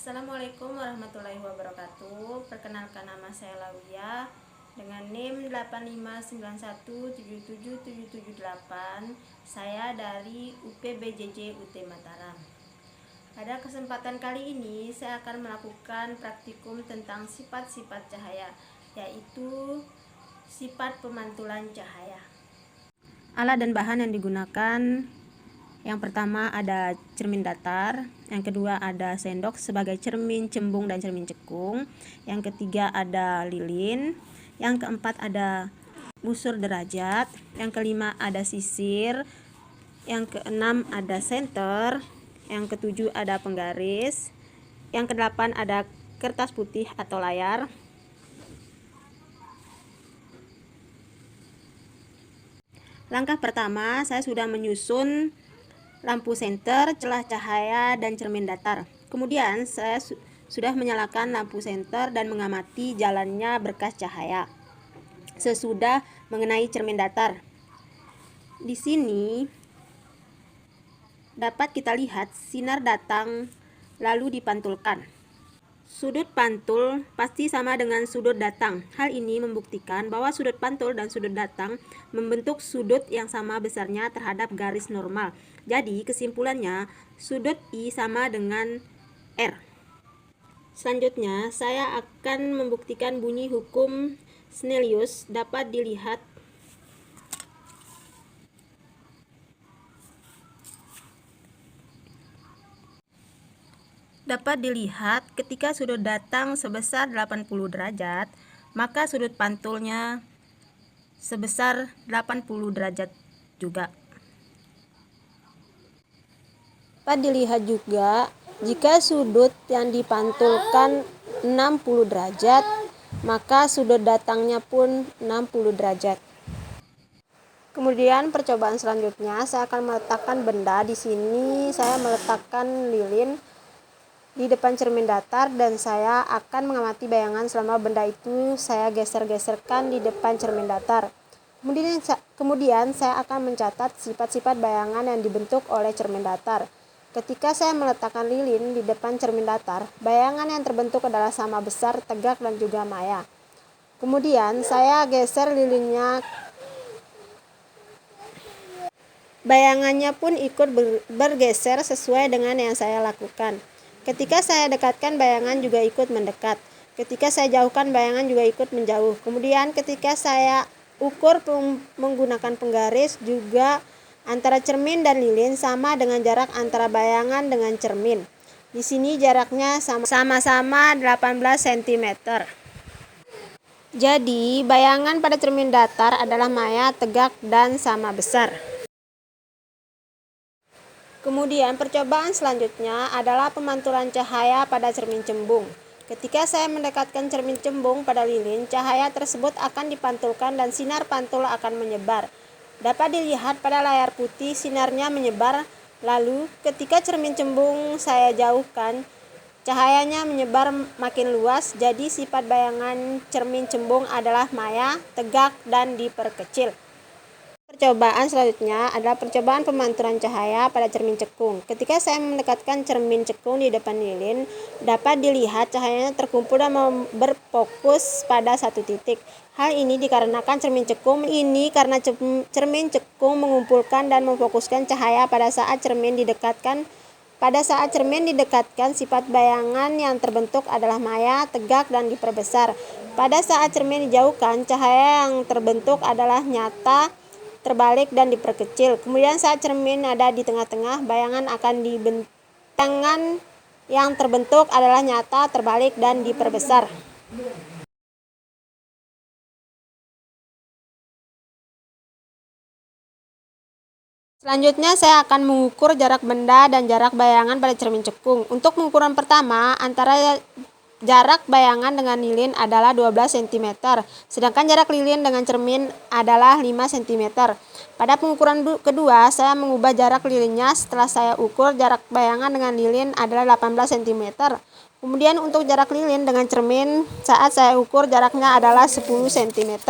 Assalamualaikum warahmatullahi wabarakatuh. Perkenalkan, nama saya Lawia dengan NIM 859177778. Saya dari UPBJJ UT Mataram. Pada kesempatan kali ini saya akan melakukan praktikum tentang sifat-sifat cahaya, yaitu sifat pemantulan cahaya. Alat dan bahan yang digunakan: yang pertama ada cermin datar, yang kedua ada sendok sebagai cermin cembung dan cermin cekung, yang ketiga ada lilin, yang keempat ada busur derajat, yang kelima ada sisir, yang keenam ada senter, yang ketujuh ada penggaris, yang kedelapan ada kertas putih atau layar. Langkah pertama, saya sudah menyusun lampu senter, celah cahaya, dan cermin datar. Kemudian saya sudah menyalakan lampu senter dan mengamati jalannya berkas cahaya sesudah mengenai cermin datar. Di sini dapat kita lihat sinar datang lalu dipantulkan. Sudut pantul pasti sama dengan sudut datang. Hal ini membuktikan bahwa sudut pantul dan sudut datang membentuk sudut yang sama besarnya terhadap garis normal. Jadi kesimpulannya sudut I sama dengan R. Selanjutnya saya akan membuktikan bunyi hukum Snellius dapat dilihat ketika sudut datang sebesar 80 derajat, maka sudut pantulnya sebesar 80 derajat juga. Dapat dilihat juga jika sudut yang dipantulkan 60 derajat, maka sudut datangnya pun 60 derajat. Kemudian percobaan selanjutnya saya akan meletakkan benda. Di sini saya meletakkan lilin di depan cermin datar dan saya akan mengamati bayangan selama benda itu saya geser-geserkan di depan cermin datar. Kemudian saya akan mencatat sifat-sifat bayangan yang dibentuk oleh cermin datar. Ketika saya meletakkan lilin di depan cermin datar, bayangan yang terbentuk adalah sama besar, tegak, dan juga maya. Kemudian saya geser lilinnya, bayangannya pun ikut bergeser sesuai dengan yang saya lakukan. Ketika saya dekatkan, bayangan juga ikut mendekat. Ketika saya jauhkan, bayangan juga ikut menjauh. Kemudian ketika saya ukur menggunakan penggaris, juga antara cermin dan lilin sama dengan jarak antara bayangan dengan cermin. Di sini jaraknya sama-sama 18 cm. Jadi bayangan pada cermin datar adalah maya, tegak, dan sama besar. Kemudian percobaan selanjutnya adalah pemantulan cahaya pada cermin cembung. Ketika saya mendekatkan cermin cembung pada lilin, cahaya tersebut akan dipantulkan dan sinar pantul akan menyebar. Dapat dilihat pada layar putih sinarnya menyebar, lalu ketika cermin cembung saya jauhkan, cahayanya menyebar makin luas. Jadi sifat bayangan cermin cembung adalah maya, tegak, dan diperkecil. Percobaan selanjutnya adalah percobaan pemantulan cahaya pada cermin cekung. Ketika saya mendekatkan cermin cekung di depan lilin, dapat dilihat cahayanya terkumpul dan berfokus pada satu titik. Hal ini dikarenakan cermin cekung mengumpulkan dan memfokuskan cahaya pada saat cermin didekatkan. Pada saat cermin didekatkan, sifat bayangan yang terbentuk adalah maya, tegak, dan diperbesar. Pada saat cermin dijauhkan, cahaya yang terbentuk adalah nyata, terbalik, dan diperkecil. Kemudian saat cermin ada di tengah-tengah, bayangan yang terbentuk adalah nyata, terbalik, dan diperbesar. Selanjutnya saya akan mengukur jarak benda dan jarak bayangan pada cermin cekung. Untuk pengukuran pertama, antara jarak bayangan dengan lilin adalah 12 cm, sedangkan jarak lilin dengan cermin adalah 5 cm. Pada pengukuran kedua, saya mengubah jarak lilinnya setelah saya ukur jarak bayangan dengan lilin adalah 18 cm. Kemudian untuk jarak lilin dengan cermin saat saya ukur jaraknya adalah 10 cm.